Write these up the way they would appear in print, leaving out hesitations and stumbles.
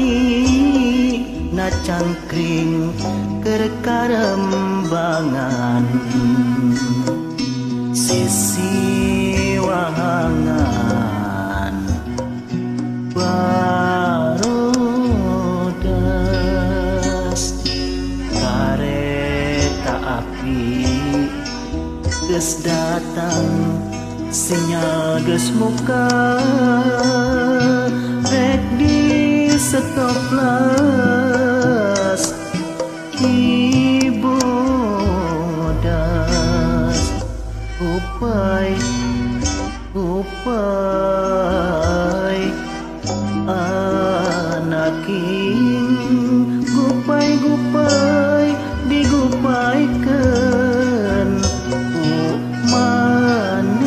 Japati na cangkring kerembangan sisi wahangan barodas kareta api geus datang sinyal geus muka rek di stoplas ibu das upai anaking gupai digupaikeun manehna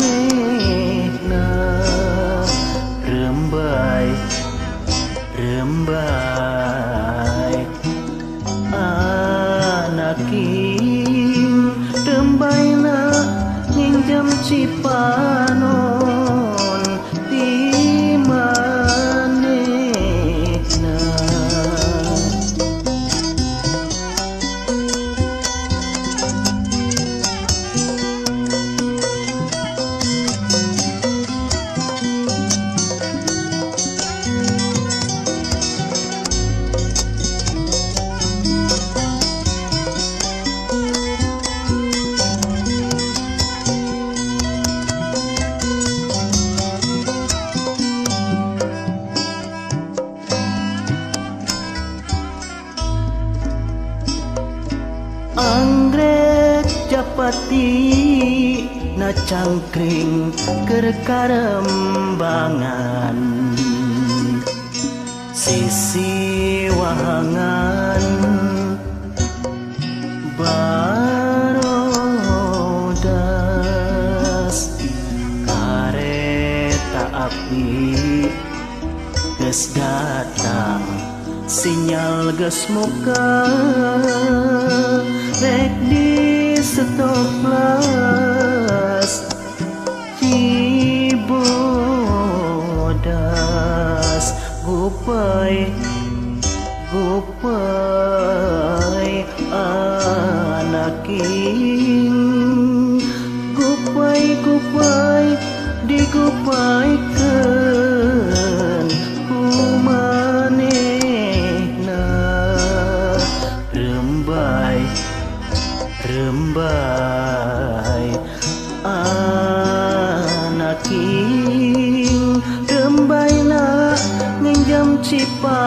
rembai anaking rembaina nginjem cipanon di manehna. Anggrek Japati na cangkring kerembangan sisi wahangan barodas kareta api geus datang sinyal geus muka rek di stoplas cibodas gupai anaking gupai digupaikeun kumanehna rembai anaking rembaina nginjem cipa